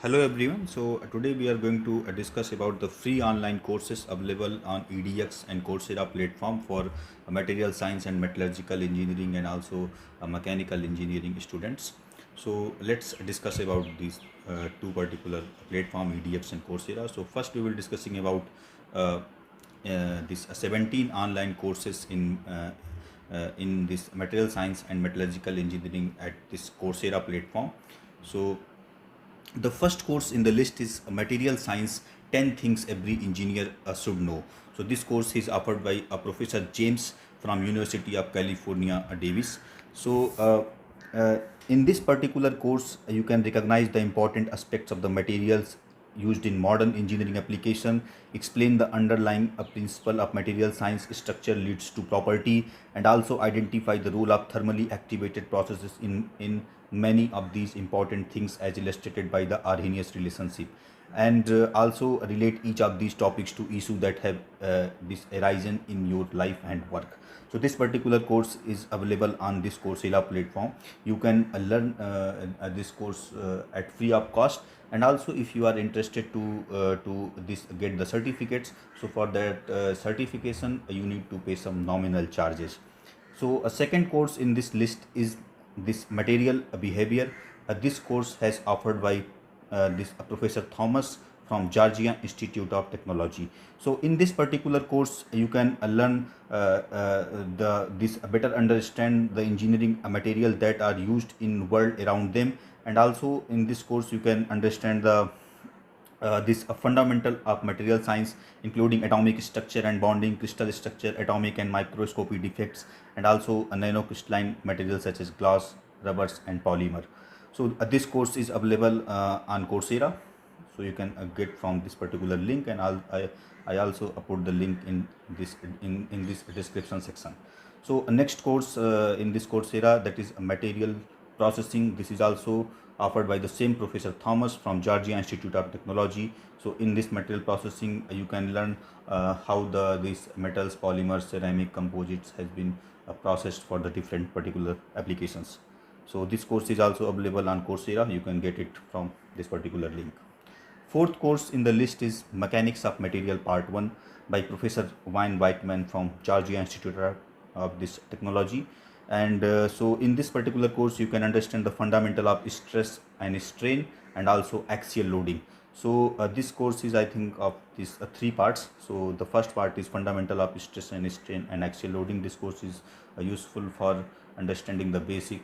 Hello everyone. So today we are going to discuss about the free online courses available on EDX and Coursera platform for material science and metallurgical engineering and also mechanical engineering students. So let's discuss about these two particular platform, EDX and Coursera. So first we will discussing about uh, this 17 online courses in this material science and metallurgical engineering at this Coursera platform. So the first course in the list is Material Science 10 Things Every Engineer Should Know. So this course is offered by Professor James from University of California, Davis. So in this particular course, you can recognize the important aspects of the materials used in modern engineering application, explain the underlying principle of material science structure leads to property, and also identify the role of thermally activated processes in many of these important things as illustrated by the Arrhenius relationship, and also relate each of these topics to issues that have this arisen in your life and work. So this particular course is available on this Coursera platform. You can learn this course at free of cost, and also if you are interested to this get the certificates, so for that certification you need to pay some nominal charges. So a second course in this list is this material behavior. This course has offered by this Professor Thomas from Georgia Institute of Technology. So in this particular course you can learn this better understand the engineering material that are used in world around them, and also in this course you can understand the this fundamental of material science, including atomic structure and bonding, crystal structure, atomic and microscopy defects, and also a nanocrystalline materials such as glass, rubbers, and polymer. So this course is available on Coursera. So you can get from this particular link, and I also put the link in this description section. So next course in this Coursera, that is material processing. This is also offered by the same Professor Thomas from Georgia Institute of Technology. So in this material processing you can learn how these metals, polymers, ceramic, composites has been processed for the different particular applications. So this course is also available on Coursera. You can get it from this particular link. Fourth course in the list is Mechanics of Material Part 1 by Professor Whiteman from Georgia Institute of this Technology. And so in this particular course you can understand the fundamental of stress and strain and also axial loading. So this course is, I think, of these three parts. So the first part is fundamental of stress and strain and axial loading. This course is useful for understanding the basic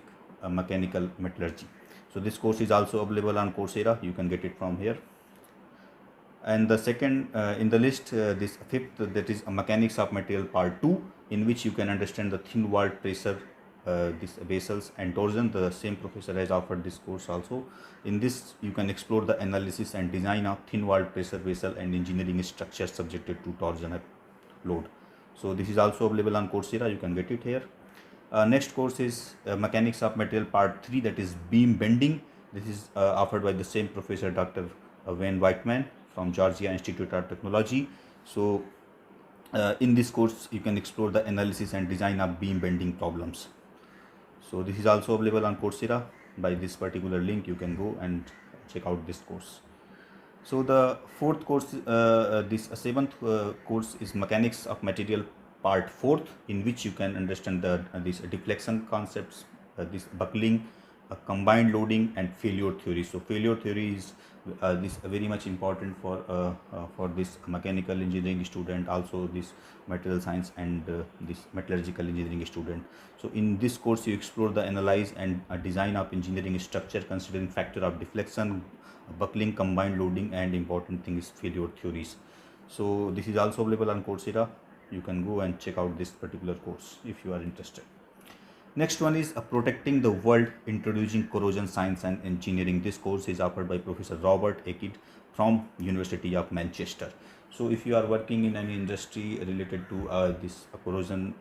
mechanical metallurgy. So this course is also available on Coursera. You can get it from here. And the second in the list, this fifth, that is a Mechanics of Material Part 2, in which you can understand the thin walled pressure, these vessels and torsion. The same professor has offered this course also. In this you can explore the analysis and design of thin walled pressure vessel and engineering structures subjected to torsion load. So this is also available on Coursera. You can get it here. Next course is Mechanics of Material Part 3, that is beam bending. This is offered by the same professor, Dr. Whiteman from Georgia Institute of Technology. So in this course you can explore the analysis and design of beam bending problems. So this is also available on Coursera. By this particular link you can go and check out this course. So the fourth course, this seventh course is Mechanics of Material Part 4, in which you can understand the these deflection concepts, this buckling, combined loading, and failure theory. So failure theory is this very much important for this mechanical engineering student, also this material science and this metallurgical engineering student. So in this course you explore the analyze and design of engineering structure considering factor of deflection, buckling, combined loading, and important thing is failure theories. So this is also available on Coursera. You can go and check out this particular course if you are interested. Next one is Protecting the World, Introducing Corrosion Science and Engineering. This course is offered by Professor Robert Akid from University of Manchester. So if you are working in any industry related to this corrosion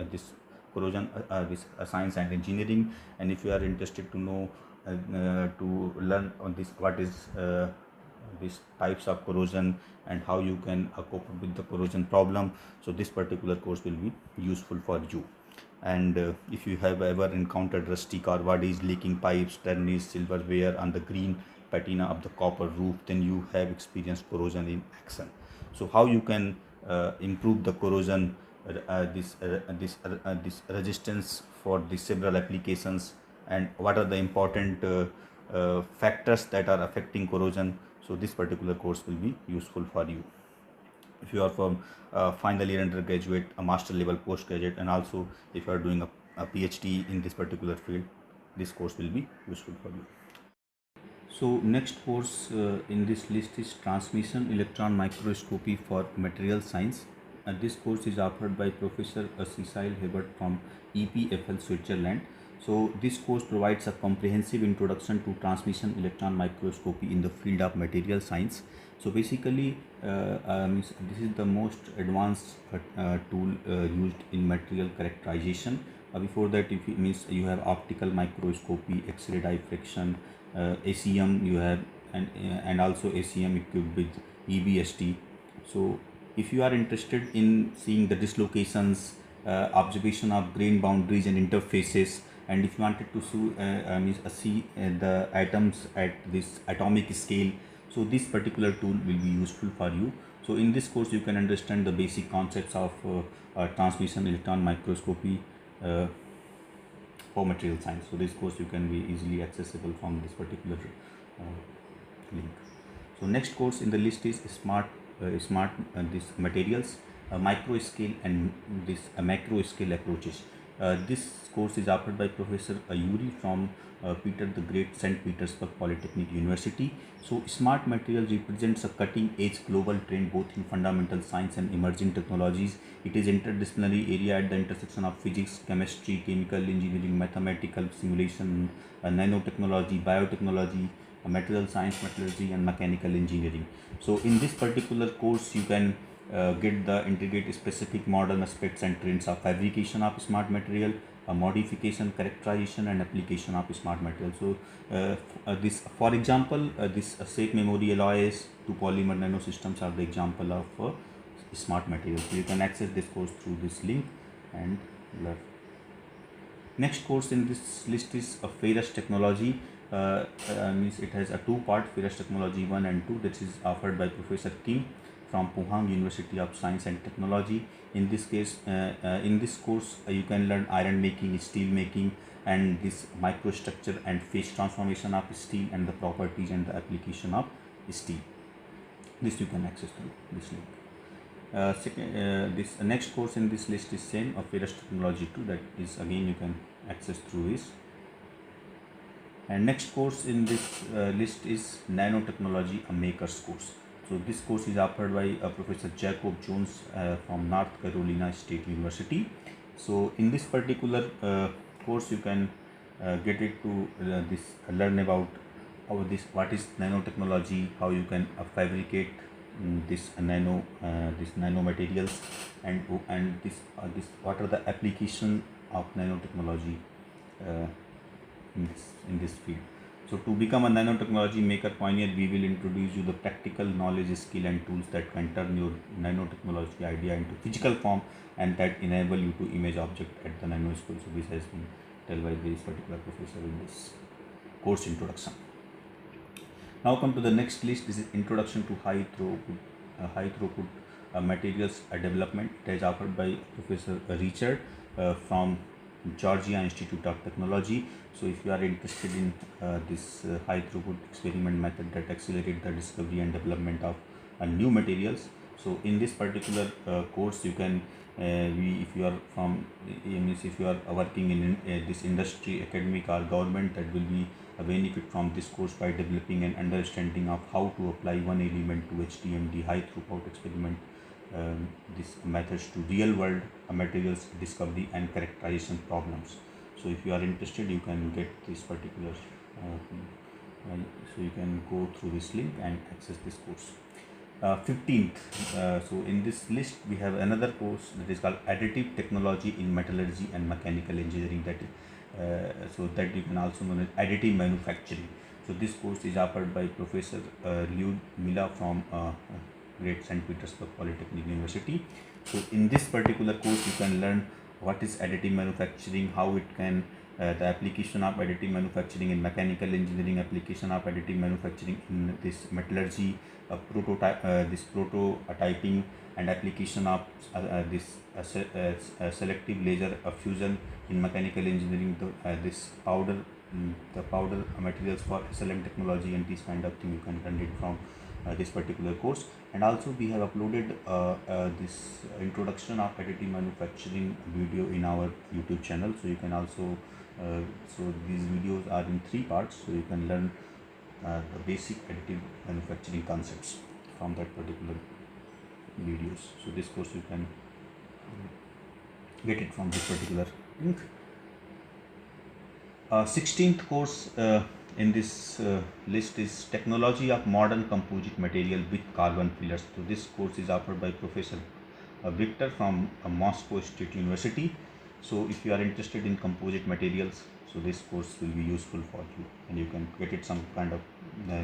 this science and engineering, and if you are interested to know to learn on this what is these types of corrosion and how you can cope with the corrosion problem, so this particular course will be useful for you. And if you have ever encountered rusty car bodies, leaking pipes, tarnished silverware on the green patina of the copper roof, then you have experienced corrosion in action. So how you can improve the corrosion, this resistance for the several applications, and what are the important factors that are affecting corrosion. So this particular course will be useful for you if you are from final year undergraduate, a master level postgraduate, and also if you are doing a PhD in this particular field, this course will be useful for you. So next course in this list is Transmission Electron Microscopy for Material Science. And this course is offered by Professor Cecile Hebert from EPFL Switzerland. So this course provides a comprehensive introduction to transmission electron microscopy in the field of material science. So basically this is the most advanced tool used in material characterization. Before that, if it means you have optical microscopy, X-ray diffraction, ACM you have, and also ACM equipped with EBST. So if you are interested in seeing the dislocations, observation of grain boundaries and interfaces, and if you wanted to see the atoms at this atomic scale, so this particular tool will be useful for you. So in this course you can understand the basic concepts of transmission electron microscopy for material science. So this course you can be easily accessible from this particular link. So next course in the list is smart this materials, microscale, and this macroscale approaches. This course is offered by Professor Yury from Peter the Great, St. Petersburg Polytechnic University. So smart materials represents a cutting edge global trend both in fundamental science and emerging technologies. It is interdisciplinary area at the intersection of physics, chemistry, chemical engineering, mathematical simulation, nanotechnology, biotechnology, material science, metallurgy, and mechanical engineering. So in this particular course you can get the integrate specific modern aspects and trends of fabrication of smart material, modification, characterization, and application of smart material. So this, for example, this safe memory alloys to polymer nanosystems are the example of smart materials. So you can access this course through this link and learn. Next course in this list is Ferrous Technology. Means it has a two-part, Ferrous Technology 1 and 2, that is offered by Professor Kim from Pohang University of Science and Technology. In this case, in this course you can learn iron making, steel making, and this microstructure and phase transformation of steel, and the properties and the application of steel. This you can access through this link. This next course in this list is same of Ferrous Technology 2, that is again you can access through this. And next course in this list is Nanotechnology, a maker's course. So this course is offered by Professor Jacob Jones from North Carolina State University. So in this particular course you can get it to learn about what is nanotechnology, how you can fabricate this nano materials, and this what are the application of nanotechnology in this field. So to become a nanotechnology maker pioneer, we will introduce you the practical knowledge, skill, and tools that can turn your nanotechnology idea into physical form, and that enable you to image object at the nano scale. So this has been told by this particular professor in this course introduction. Now come to the next list. This is Introduction to High Throughput Materials Development. It is offered by Professor Richard from Georgia Institute of Technology. So if you are interested in this high throughput experiment method that accelerate the discovery and development of new materials, so in this particular course you can if you are from if you are working in this industry, academic, or government, that will be a benefit from this course by developing an understanding of how to apply one element to HTMD high throughput experiment these methods to real world materials discovery and characterization problems. So if you are interested, you can get this particular so you can go through this link and access this course. 15th, so in this list we have another course that is called Additive Technology in Metallurgy and Mechanical Engineering, that is so that you can also know as additive manufacturing. So this course is offered by Professor Lyudmila from Great St. Petersburg Polytechnic University. So in this particular course you can learn what is additive manufacturing, how it can, the application of additive manufacturing in mechanical engineering, application of additive manufacturing in this metallurgy, this prototyping, and application of selective laser fusion in mechanical engineering, this powder, the powder materials for SLM technology, and this kind of thing you can learn it from this particular course. And also we have uploaded this introduction of additive manufacturing video in our YouTube channel, so you can also so these videos are in 3 parts, so you can learn the basic additive manufacturing concepts from that particular videos. So this course you can get it from this particular link. 16th course in this list is Technology of Modern Composite Material with Carbon Fillers. So this course is offered by Professor Viktor from Moscow State University. So if you are interested in composite materials, so this course will be useful for you, and you can get it some kind of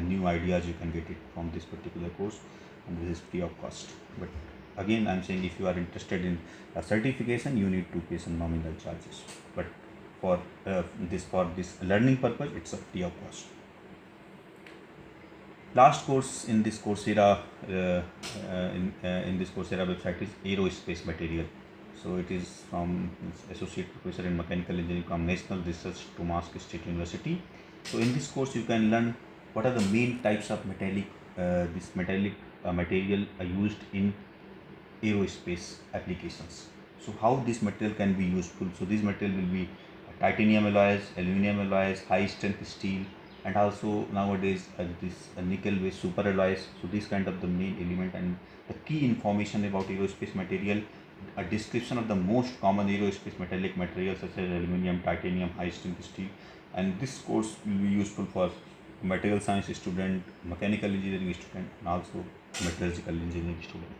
new ideas, you can get it from this particular course, and this is free of cost. But again I am saying, if you are interested in a certification, you need to pay some nominal charges, but for this learning purpose it's a free of cost. Last course in this Coursera in this Coursera website is Aerospace Material. So it is from Associate Professor in Mechanical Engineering from National Research to Moscow State University. So in this course you can learn what are the main types of metallic material are used in aerospace applications. So how this material can be useful. So this material will be titanium alloys, aluminum alloys, high strength steel, and also nowadays this nickel based super alloys. So this kind of the main element and the key information about aerospace material, a description of the most common aerospace metallic materials such as aluminum, titanium, high strength steel. And this course will be useful for material science student, mechanical engineering student, and also metallurgical engineering student.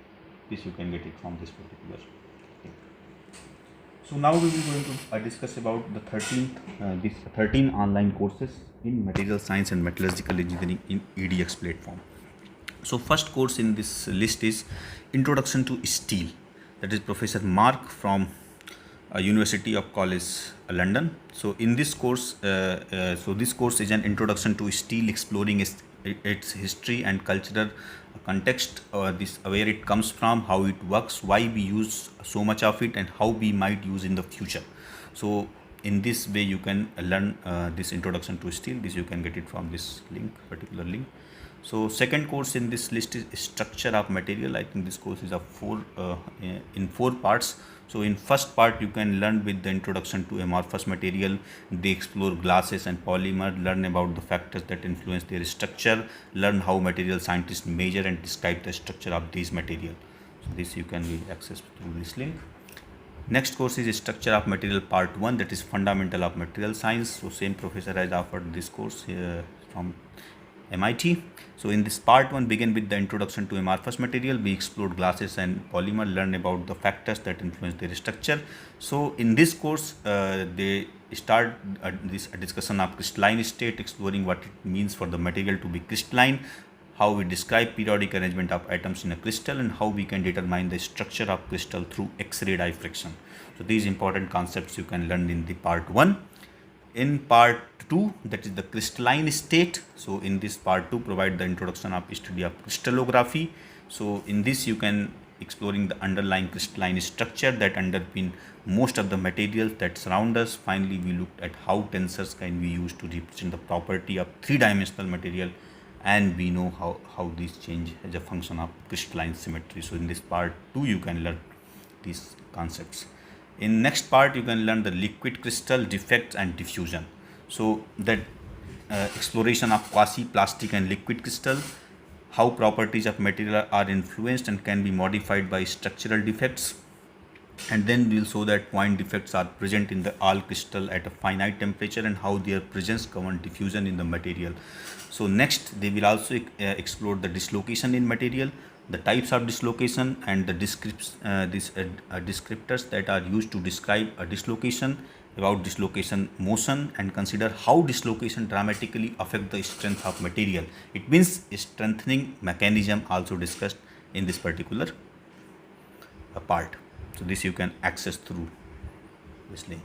This you can get it from this particular thing. So now we will going to discuss about the 13 online courses in material science and metallurgical engineering in EDX platform. So first course in this list is Introduction to Steel. That is Professor Mark from University of College London. So in this course, this course is an introduction to steel, exploring its history and cultural context, where it comes from, how it works, why we use so much of it, and how we might use in the future. So in this way you can learn this introduction to steel. This you can get it from this particular link. So second course in this list is Structure of Material. I think this course is in 4 parts. So in first part you can learn with the introduction to amorphous material. They explore glasses and polymer, learn about the factors that influence their structure, learn how material scientists measure and describe the structure of these material. So this you can access through this link. Next course is Structure of Material Part 1, that is Fundamental of Material Science. So same professor has offered this course from MIT. So in this part 1, begin with the introduction to amorphous material. We explored glasses and polymer, learn about the factors that influence their structure. So in this course they start this discussion of crystalline state, exploring what it means for the material to be crystalline, how we describe periodic arrangement of atoms in a crystal, and how we can determine the structure of crystal through X-ray diffraction. So these important concepts you can learn in the part 1. In part 2, that is the crystalline state. So in this part 2 provide the introduction of study of crystallography. So in this you can exploring the underlying crystalline structure that underpin most of the materials that surround us. Finally we looked at how tensors can be used to represent the property of 3-dimensional material, and we know how these change as a function of crystalline symmetry. So in this part 2 you can learn these concepts. In next part you can learn the liquid crystal, defects and diffusion. So that exploration of quasi-plastic and liquid crystal, how properties of material are influenced and can be modified by structural defects, and then we will show that point defects are present in the all crystal at a finite temperature and how their presence govern diffusion in the material. So next they will also explore the dislocation in material, the types of dislocation, and the descriptors that are used to describe a dislocation, about dislocation motion, and consider how dislocation dramatically affect the strength of material. It means strengthening mechanism also discussed in this particular part. So this you can access through this link.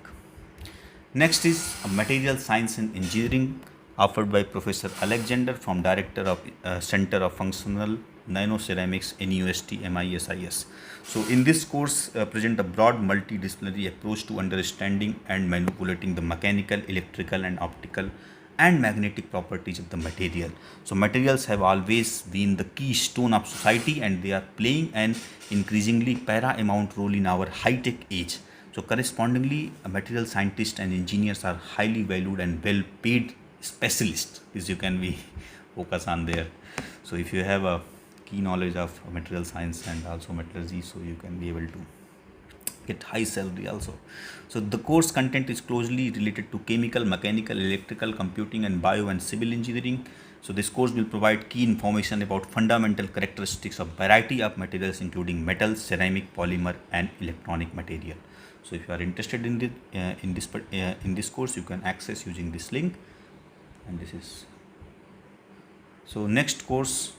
Next is Material Science and Engineering, offered by Professor Alexander from Director of Center of Functional Nanoceramics, NUST MISIS. So in this course, present a broad multidisciplinary approach to understanding and manipulating the mechanical, electrical and optical and magnetic properties of the material. So materials have always been the keystone of society, and they are playing an increasingly paramount role in our high-tech age. So correspondingly, material scientists and engineers are highly valued and well paid specialists, as you can be focus on there. So if you have a key knowledge of material science and also metallurgy, so you can be able to get high salary also. So the course content is closely related to chemical, mechanical, electrical, computing and bio and civil engineering. So this course will provide key information about fundamental characteristics of variety of materials, including metal, ceramic, polymer and electronic material. So if you are interested in this course, you can access using this link. And this is, so next course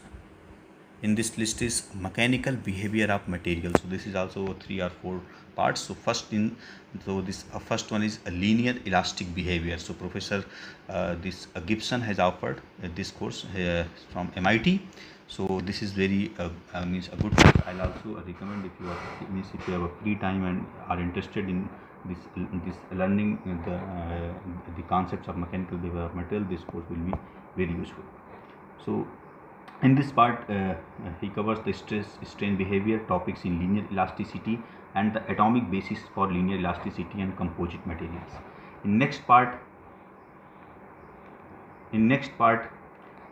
in this list is Mechanical Behavior of Materials. So this is also 3 or 4 parts. So first one is a linear elastic behavior. So Professor Gibson has offered this course from MIT. So this is very means a good course. I'll also recommend, if you have a free time and are interested in this learning the concepts of mechanical behavior of material, this course will be very useful. So in this part, he covers the stress-strain behavior topics in linear elasticity and the atomic basis for linear elasticity and composite materials. In next part,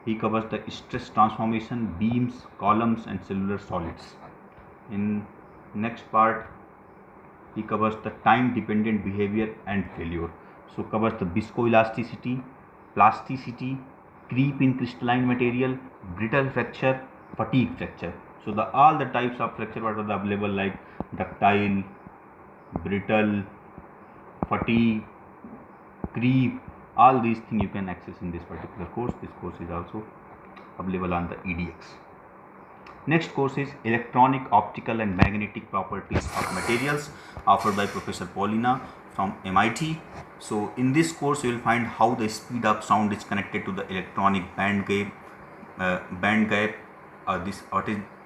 he covers the stress transformation, beams, columns and cellular solids. In next part, he covers the time-dependent behavior and failure. So covers the viscoelasticity, plasticity, creep in crystalline material, brittle fracture, fatigue fracture. So all the types of fracture what are available, like ductile, brittle, fatigue, creep, all these things you can access in this particular course. This course is also available on the EDX. Next course is Electronic, Optical and Magnetic Properties of Materials, offered by Professor Paulina from MIT. So in this course you will find how the speed of sound is connected to the electronic band gap,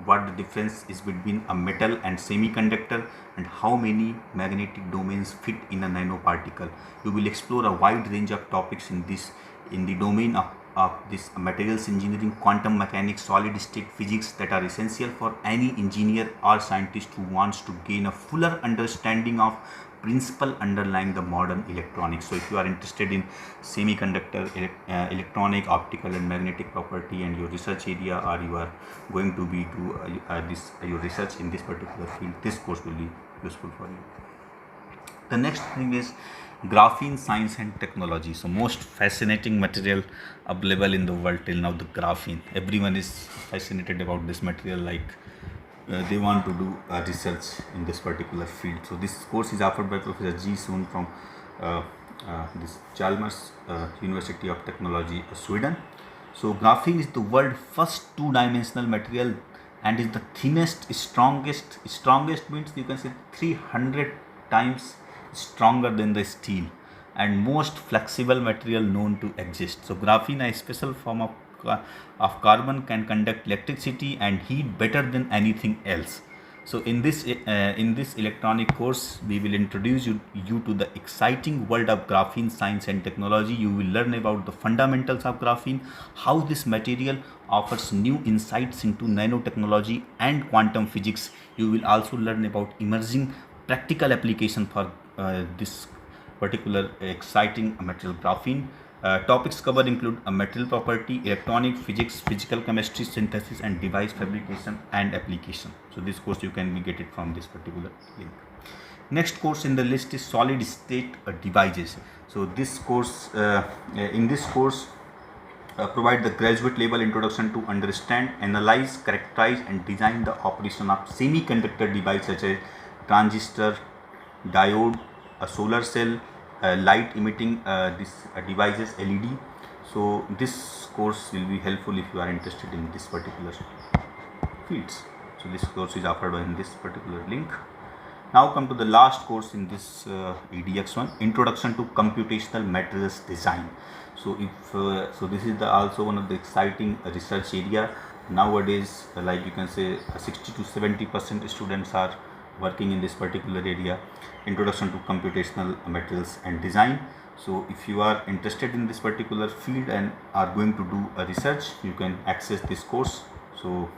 what the difference is between a metal and semiconductor, and how many magnetic domains fit in a nanoparticle. You will explore a wide range of topics in the domain of this materials engineering, quantum mechanics, solid state physics, that are essential for any engineer or scientist who wants to gain a fuller understanding of principle underlying the modern electronics. So if you are interested in semiconductor, electronic, optical and magnetic property and your research area, or you are going to be do your research in this particular field, this course will be useful for you. The next thing is graphene science and technology. So most fascinating material available in the world till now, the graphene. Everyone is fascinated about this material, like they want to do research in this particular field. So this course is offered by Professor G. Soon from this Chalmers University of Technology, Sweden. So graphene is the world's first two-dimensional material and is the thinnest, strongest means you can say 300 times stronger than the steel and most flexible material known to exist. So graphene, a special form of carbon, can conduct electricity and heat better than anything else. So in this electronic course, we will introduce you to the exciting world of graphene science and technology. You will learn about the fundamentals of graphene, how this material offers new insights into nanotechnology and quantum physics. You will also learn about emerging practical application for this particular exciting material graphene. Topics covered include a material property, electronic physics, physical chemistry, synthesis and device fabrication and application. So this course you can get it from this particular link. Next course in the list is solid state devices. So this course, in this course provide the graduate level introduction to understand, analyze, characterize and design the operation of semiconductor devices such as transistor, diode, a solar cell, light emitting devices, LED. So this course will be helpful if you are interested in this particular fields. So this course is offered in this particular link. Now come to the last course in this EDX one, Introduction to Computational Materials Design. So so this is also one of the exciting research area nowadays. Like you can say 60 to 70% students are working in this particular area, Introduction to Computational Materials and Design. So if you are interested in this particular field and are going to do a research, you can access this course. So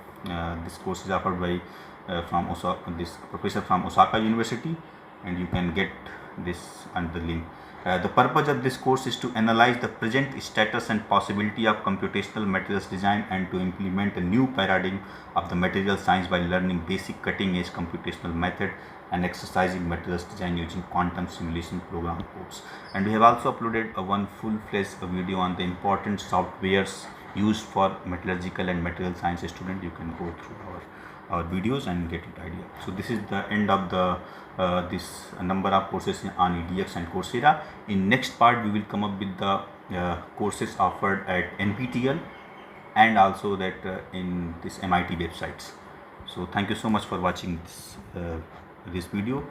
this course is offered by this professor from Osaka University, and you can get this under the link. The purpose of this course is to analyze the present status and possibility of computational materials design and to implement a new paradigm of the material science by learning basic cutting-edge computational method and exercising materials design using quantum simulation program codes. And we have also uploaded one full-fledged video on the important softwares used for metallurgical and material science student. You can go through our videos and get it idea. So this is the end of the this number of courses on EDX and Coursera. In next part we will come up with the courses offered at NPTEL and also that in this MIT websites. So thank you so much for watching this video.